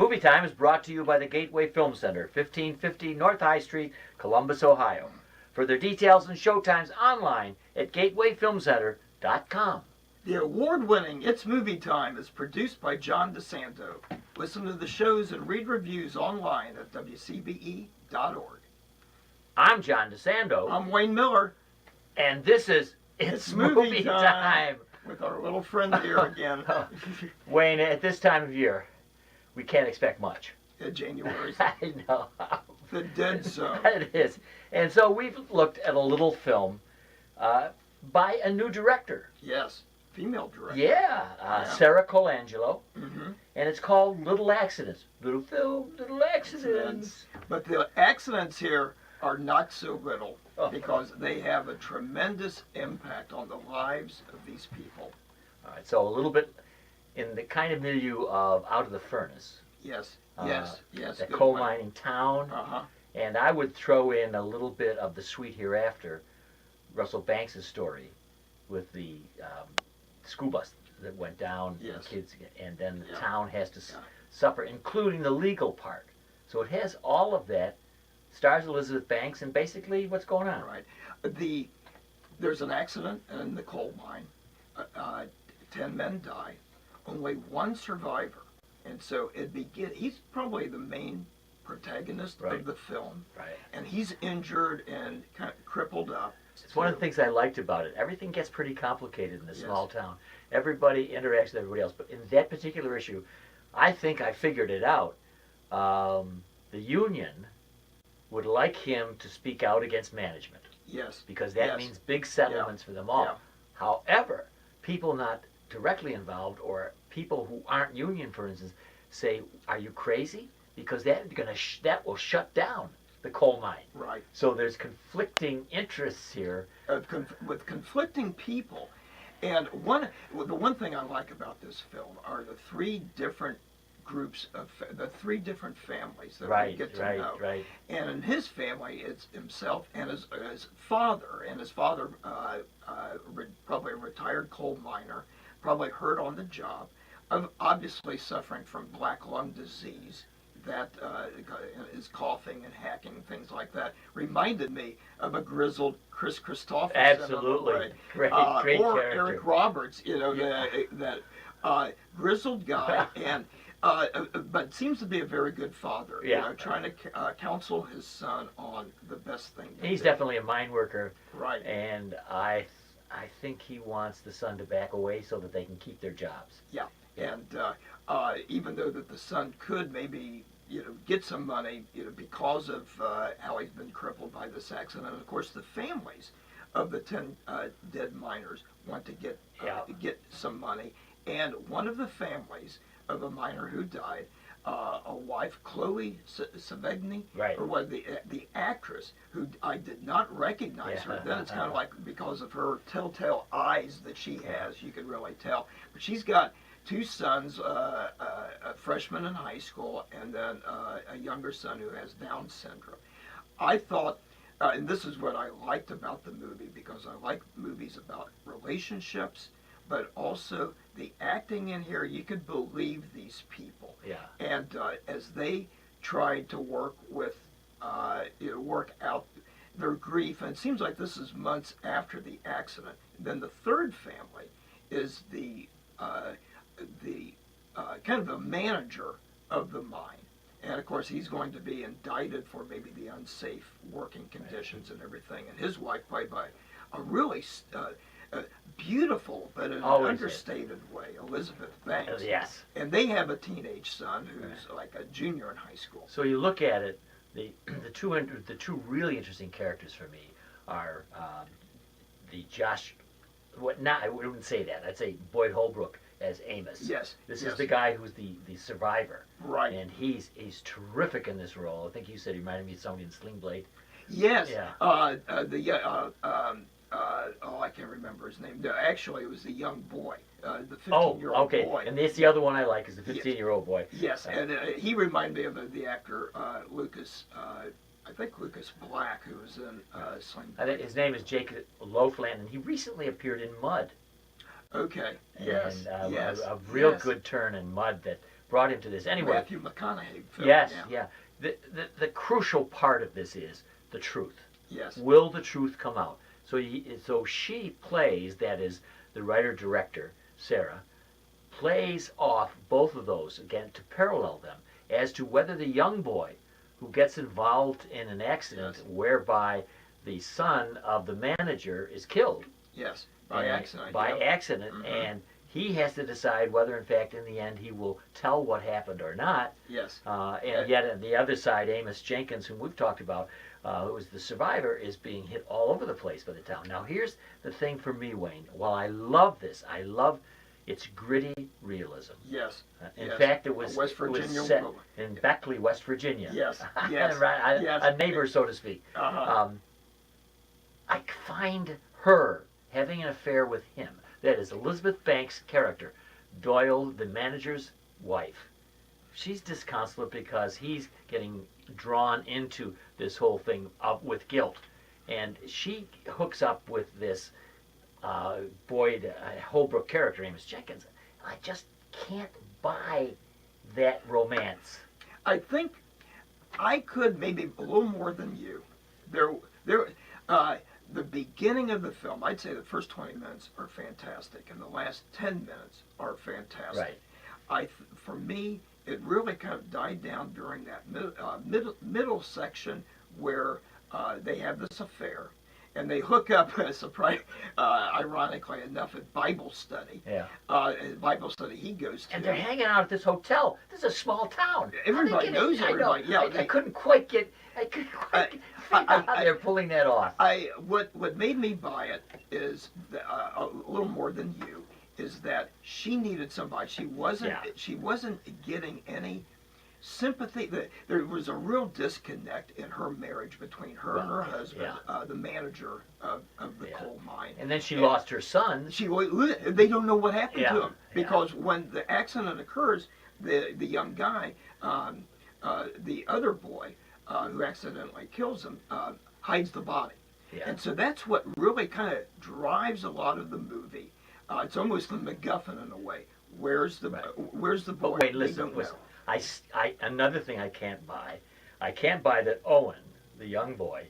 Movie Time is brought to you by the Gateway Film Center, 1550 North High Street, Columbus, Ohio. Further details and showtimes online at gatewayfilmcenter.com. The award-winning It's Movie Time is produced by John DeSando. Listen to the shows and read reviews online at WCBE.org. I'm John DeSando. I'm Wayne Miller. And this is It's Movie Time. With our little friend here again. Wayne, at this time of year, we can't expect much. January. I know. The dead zone. It is. And so we've looked at a little film by a new director. Yes, female director. Yeah, Sarah Colangelo. Mm-hmm. And it's called Little Accidents. Little film, Little Accidents. But the accidents here are not so little because they have a tremendous impact on the lives of these people. All right, so a little bit in the kind of milieu of Out of the Furnace. Yes. The coal mining town. Uh-huh. And I would throw in a little bit of The Sweet Hereafter, Russell Banks' story with the school bus that went down, yes. kids, and then the town has to suffer, including the legal part. So it has all of that. Stars Elizabeth Banks, and basically what's going on. Right. There's an accident in the coal mine. 10 men die. Only one survivor. And so he's probably the main protagonist of the film. Right. And he's injured and kind of crippled up. It's one of the things I liked about it. Everything gets pretty complicated in this small town. Everybody interacts with everybody else. But in that particular issue, I think I figured it out. The union would like him to speak out against management. Yes. Because that means big settlements for them all. Yeah. However, people not directly involved or people who aren't union, for instance, say, "Are you crazy?" Because that will shut down the coal mine. Right. So there's conflicting interests here. With conflicting people. And the one thing I like about this film are the three different groups the three different families that we get to know. Right. And in his family, it's himself and his father. And his father, probably a retired coal miner, probably hurt on the job, obviously suffering from black lung disease. That is coughing and hacking and things like that. Reminded me of a grizzled Chris Christopherson. Absolutely, great or character. Eric Roberts, that grizzled guy, and but seems to be a very good father. Trying to counsel his son on the best thing. He's definitely a mine worker, right? And I think he wants the son to back away so that they can keep their jobs. Yeah, and even though that the son could maybe get some money because of how he's been crippled by this accident, and of course the families of the 10 dead miners want to get some money, and one of the families of a miner who died, a wife, Chloe Sevigny, or what the actress, who I did not recognize her. Then it's kind of like because of her telltale eyes that she has, you could really tell. But she's got two sons, a freshman in high school, and then a younger son who has Down syndrome. I thought, and this is what I liked about the movie, because I like movies about relationships, but also the acting in here, you could believe these people. Yeah. And as they tried to work out their grief, and it seems like this is months after the accident. Then the third family is the kind of the manager of the mine. And of course, he's going to be indicted for maybe the unsafe working conditions and everything. And his wife, played by a really beautiful, but in an understated way, Elizabeth Banks. Yes. And they have a teenage son who's like a junior in high school. So you look at it, the two really interesting characters for me are the Josh. I wouldn't say that. I'd say Boyd Holbrook as Amos. Yes. This is the guy who's the survivor. Right. And he's terrific in this role. I think you said he reminded me of somebody in Sling Blade. Yes. Yeah. I can't remember his name. Actually, it was the young boy, the 15-year-old boy. And that's the other one I like, is the 15-year-old boy. Yes, and he reminded me of the actor Lucas. I think Lucas Black, who was in Sling Blade. His name is Jake Loafland, and he recently appeared in Mud. Okay. Yes. And a real good turn in Mud that brought into this. Anyway, Matthew McConaughey film. yes, Yeah. yeah. The crucial part of this is the truth. Yes. Will the truth come out? So she plays, that is, the writer-director, Sarah, plays off both of those, again, to parallel them, as to whether the young boy who gets involved in an accident Yes. whereby the son of the manager is killed. Yes. By accident. By yeah. accident, Mhm. and he has to decide whether, in fact, in the end, he will tell what happened or not. Yes. And yet, on the other side, Amos Jenkins, whom we've talked about, who is the survivor, is being hit all over the place by the town. Now, here's the thing for me, Wayne. While I love this, I love its gritty realism. Yes. In Yes. fact, it was, West it was Virginia set woman. in Beckley, West Virginia. Yes. Yes. Right, Yes. a neighbor, so to speak. Uh-huh. I find her having an affair with him. That is Elizabeth Banks' character, Doyle, the manager's wife. She's disconsolate because he's getting drawn into this whole thing with guilt. And she hooks up with this Boyd Holbrook character, Amos Jenkins. I just can't buy that romance. I think I could maybe a little more than you. The beginning of the film, I'd say the first 20 minutes are fantastic, and the last 10 minutes are fantastic. Right. For me, it really kind of died down during that middle section where they have this affair, and they hook up, ironically enough, at Bible study. Yeah. Bible study he goes to. And they're hanging out at this hotel. This is a small town. Everybody knows everybody. Yeah, I couldn't quite get. I couldn't quite figure out how they're pulling that off. What made me buy it is a little more than you, is that she needed somebody. She wasn't getting any sympathy. There was a real disconnect in her marriage between her and her husband, the manager of the coal mine. And then she lost her son. They don't know what happened to him, because when the accident occurs, the young guy, the other boy who accidentally kills him, hides the body. Yeah. And so that's what really kind of drives a lot of the movie. It's almost the MacGuffin in a way. Where's the boy? But wait, listen. Another thing I can't buy that Owen, the young boy,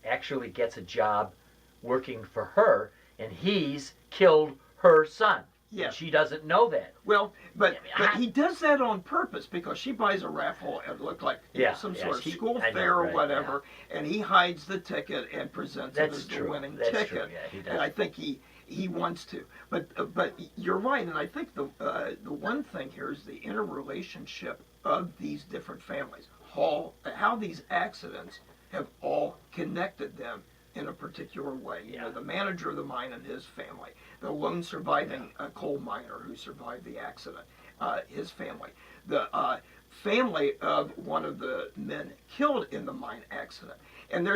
actually gets a job working for her, and he's killed her son. Yeah. And she doesn't know that. Well, but he does that on purpose, because she buys a raffle. It looked like some sort of school fair or whatever, and he hides the ticket and presents it as the winning ticket. True. Yeah, he does. And I think he wants to. But you're right, and I think the one thing here is the interrelationship of these different families, how these accidents have all connected them in a particular way. You know, the manager of the mine and his family, the lone surviving coal miner who survived the accident, his family, the family of one of the men killed in the mine accident. And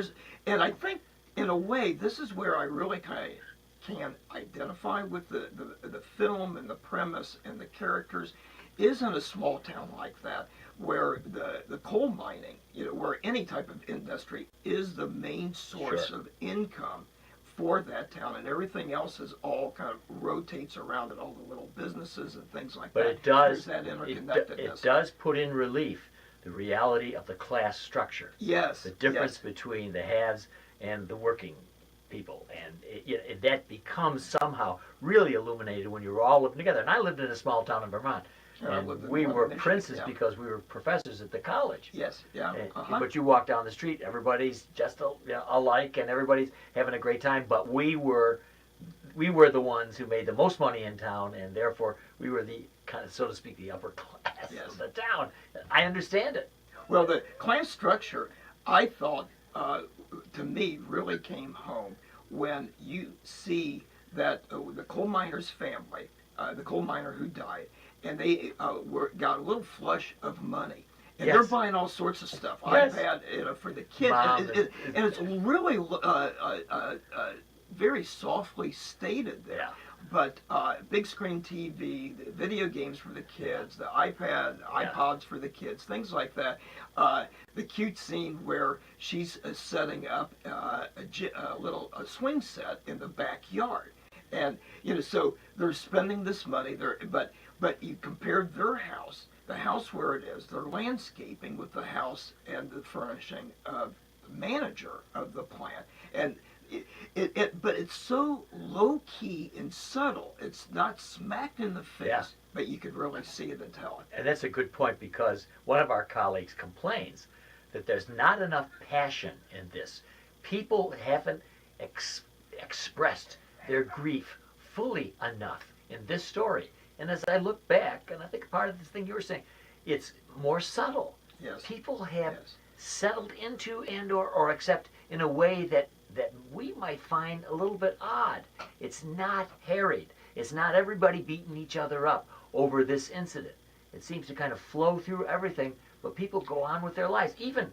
I think in a way this is where I really kind of can identify with the film and the premise and the characters, is in a small town like that, where the coal mining, where any type of industry is the main source of income for that town, and everything else is all kind of rotates around it, all the little businesses and things like that. But it does, that interconnectedness. It does put in relief the reality of the class structure. Yes. The difference between the haves and the working people, and that becomes somehow really illuminated when you're all living together. And I lived in a small town in Vermont, and we were princes because we were professors at the college. Yes, yeah. But you walk down the street, everybody's just alike, and everybody's having a great time. But we were the ones who made the most money in town, and therefore we were the kind of, so to speak, the upper class of the town. I understand it. Well, the class structure, I thought, to me, really came home when you see that the coal miner's family, the coal miner who died, and they got a little flush of money, and they're buying all sorts of stuff. iPad, for the kids, and it's really very softly stated there. But big screen TV, the video games for the kids, the iPods for the kids, things like that. The cute scene where she's setting up a little swing set in the backyard. And so they're spending this money. But you compared their house, the house where it is, their landscaping with the house and the furnishing of the manager of the plant, and but it's so low key and subtle. It's not smacked in the face, Yeah. but you could really see it and tell it. And that's a good point, because one of our colleagues complains that there's not enough passion in this. People haven't expressed their grief fully enough in this story. And as I look back, and I think part of this thing you were saying, it's more subtle. Yes. People have Yes. settled into and or accept in a way that we might find a little bit odd. It's not harried. It's not everybody beating each other up over this incident. It seems to kind of flow through everything, but people go on with their lives. Even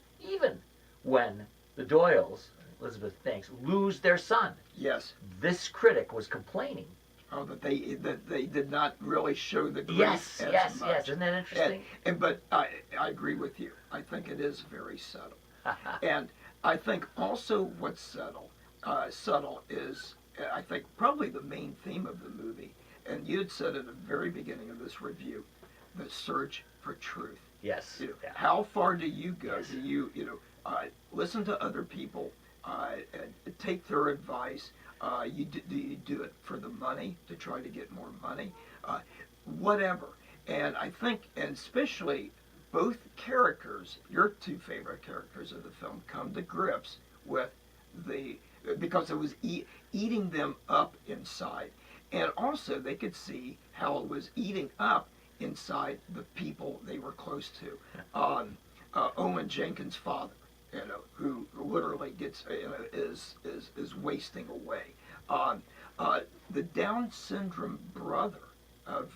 when the Doyles, Elizabeth thinks, lose their son. Yes. This critic was complaining. Oh, that they did not really show the grief Yes, as yes, much. yes. Isn't that interesting? But I agree with you. I think it is very subtle. And I think also what's subtle is, I think, probably the main theme of the movie, and you had said at the very beginning of this review, the search for truth. Yes. Yeah. How far do you go? Yes. Do you listen to other people, and take their advice? Do you do it for the money, to try to get more money? Whatever. And I think, and especially both characters, your two favorite characters of the film, come to grips with because it was eating them up inside. And also they could see how it was eating up inside the people they were close to. Owen Jenkins' father, who literally gets, is wasting away. The Down syndrome brother of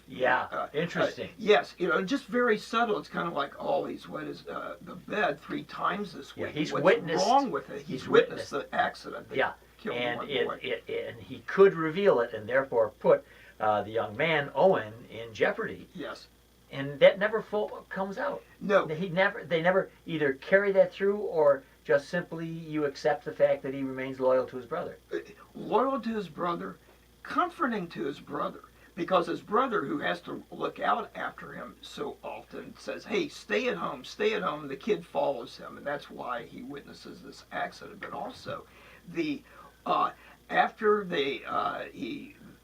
interesting. Yes, just very subtle. It's kind of like, oh, he's wet as the bed 3 times this week. Yeah, he's What's witnessed. wrong with it? He's witnessed the accident that killed and one boy. and he could reveal it, and therefore put the young man Owen in jeopardy. Yes. And that never comes out. No. They never either carry that through, or just simply you accept the fact that he remains loyal to his brother. Loyal to his brother, comforting to his brother, because his brother, who has to look out after him so often, says, hey, stay at home, stay at home. The kid follows him, and that's why he witnesses this accident. But also, after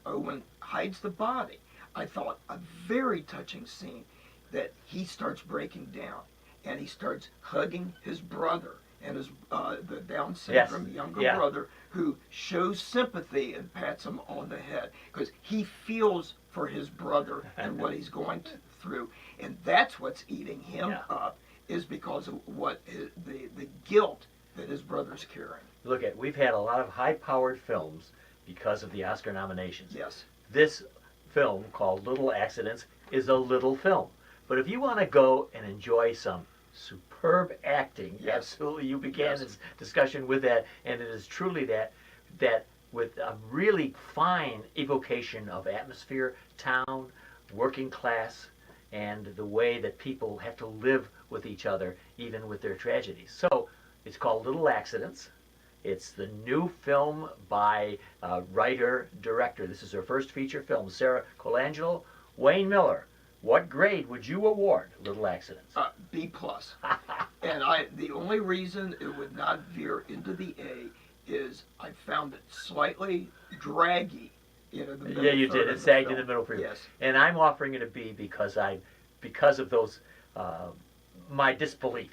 Owen hides the body, I thought a very touching scene, that he starts breaking down and he starts hugging his brother, and his the Down syndrome younger brother, who shows sympathy and pats him on the head, because he feels for his brother and what he's going through, and that's what's eating him up, is because of what the guilt that his brother's carrying. Look, we've had a lot of high-powered films because of the Oscar nominations. Yes. This film, called Little Accidents, is a little film. But if you want to go and enjoy some superb acting, absolutely, you began this discussion with that, and it is truly that with a really fine evocation of atmosphere, town, working class, and the way that people have to live with each other, even with their tragedies. So it's called Little Accidents. It's the new film by writer-director. This is her first feature film, Sarah Colangelo. Wayne Miller, what grade would you award Little Accidents? B+. And the only reason it would not veer into the A is I found it slightly draggy. The middle Yeah, you third did. of It the sagged film. in the middle for you. Yes. And I'm offering it a B because of those my disbelief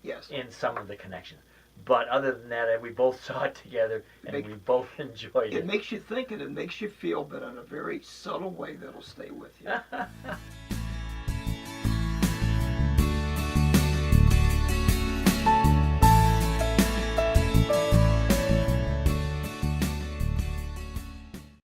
Yes. in some of the connections. But other than that, we both saw it together, and we both enjoyed it. It makes you think, and it makes you feel, but in a very subtle way that'll stay with you.